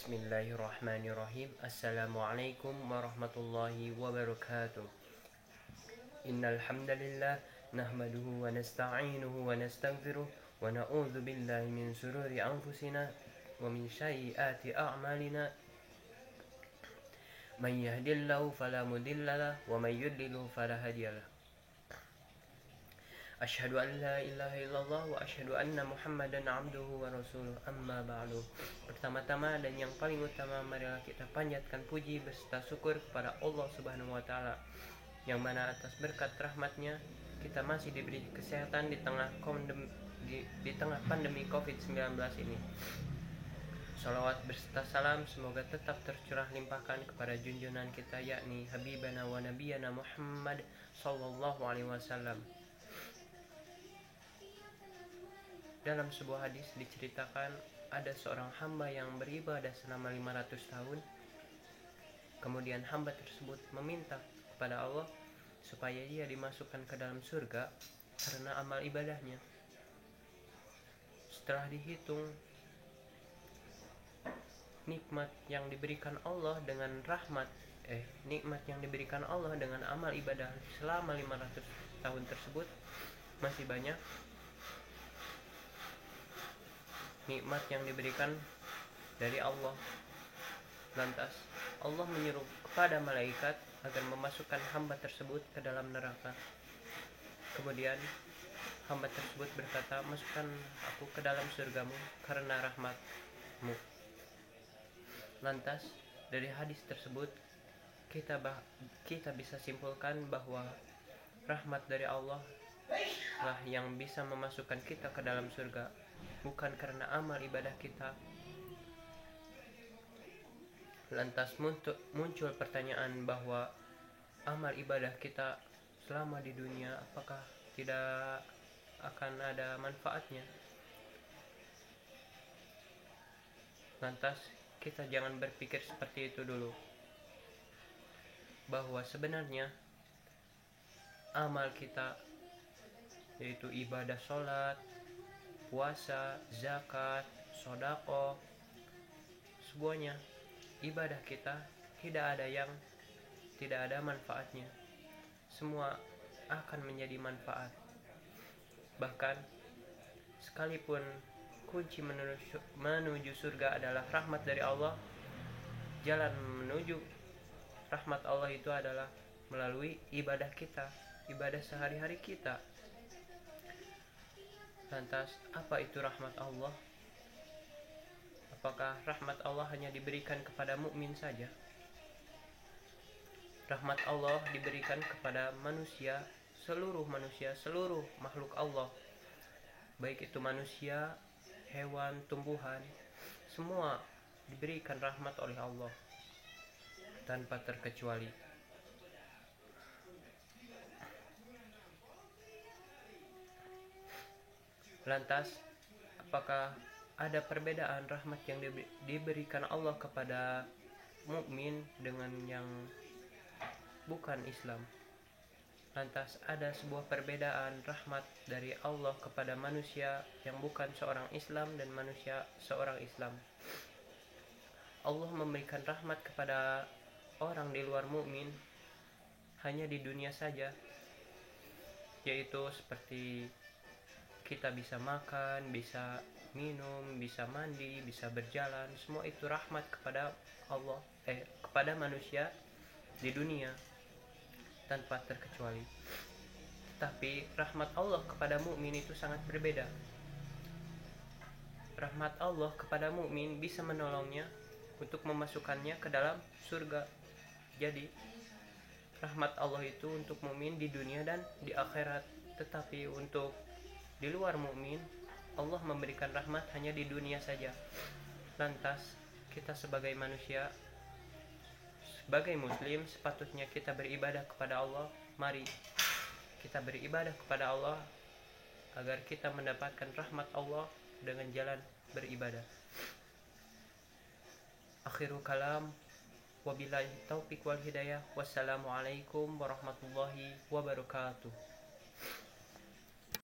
Bismillahirrahmanirrahim. Assalamualaikum warahmatullahi wabarakatuh. Innal hamdalillah nahmaduhu wa nasta'inuhu wa nastaghfiruh wa na'udzu billahi min shururi anfusina wa min sayyiati a'malina. Man yahdihillahu fala mudilla lahu wa may yudlil fala hadiya lahu. Asyhadu an la ilaha illallah wa asyhadu anna Muhammadan abduhu wa rasuluh, amma ba'du. Pertama-tama dan yang paling utama, marilah kita panjatkan puji beserta syukur kepada Allah Subhanahu wa taala, yang mana atas berkat rahmatnya kita masih diberi kesehatan di tengah pandemi Covid-19 ini. Salawat beserta salam semoga tetap tercurah limpahkan kepada junjungan kita, yakni Habibana wa Nabiyana Muhammad sallallahu alaihi wasallam. Dalam sebuah hadis diceritakan ada seorang hamba yang beribadah selama 500 tahun. Kemudian hamba tersebut meminta kepada Allah supaya dia dimasukkan ke dalam surga karena amal ibadahnya. Setelah dihitung nikmat yang diberikan Allah dengan amal ibadah selama 500 tahun tersebut masih banyak. Nikmat yang diberikan dari Allah. Lantas Allah menyuruh kepada malaikat agar memasukkan hamba tersebut ke dalam neraka. Kemudian hamba tersebut berkata, "Masukkan aku ke dalam surgamu karena rahmatmu." Lantas dari hadis tersebut kita bisa simpulkan bahwa rahmat dari Allah lah yang bisa memasukkan kita ke dalam surga, bukan karena amal ibadah kita. Lantas muncul pertanyaan bahwa amal ibadah kita selama di dunia apakah tidak akan ada manfaatnya? Lantas kita jangan berpikir seperti itu dulu, bahwa sebenarnya amal kita, yaitu ibadah sholat, puasa, zakat, sedekah, semuanya ibadah kita tidak ada manfaatnya. Semua akan menjadi manfaat. Bahkan sekalipun kunci menuju surga adalah rahmat dari Allah, jalan menuju rahmat Allah itu adalah melalui ibadah kita, ibadah sehari-hari kita. Lantas, apa itu rahmat Allah? Apakah rahmat Allah hanya diberikan kepada mukmin saja? Rahmat Allah diberikan kepada manusia, seluruh makhluk Allah. Baik itu manusia, hewan, tumbuhan, semua diberikan rahmat oleh Allah tanpa terkecuali. Lantas, apakah ada perbedaan rahmat yang diberikan Allah kepada mukmin dengan yang bukan Islam? Lantas, ada sebuah perbedaan rahmat dari Allah kepada manusia yang bukan seorang Islam dan manusia seorang Islam. Allah memberikan rahmat kepada orang di luar mukmin hanya di dunia saja, yaitu seperti kita bisa makan, bisa minum, bisa mandi, bisa berjalan. Semua itu rahmat kepada kepada manusia di dunia tanpa terkecuali. Tapi rahmat Allah kepada mukmin itu sangat berbeda. Rahmat Allah kepada mukmin bisa menolongnya untuk memasukkannya ke dalam surga. Jadi rahmat Allah itu untuk mukmin di dunia dan di akhirat. Tetapi untuk di luar mukmin, Allah memberikan rahmat hanya di dunia saja. Lantas kita sebagai manusia, sebagai muslim, sepatutnya kita beribadah kepada Allah. Mari kita beribadah kepada Allah agar kita mendapatkan rahmat Allah dengan jalan beribadah. Akhirul kalam, wabillahi taufiq wal hidayah. Wassalamualaikum warahmatullahi wabarakatuh.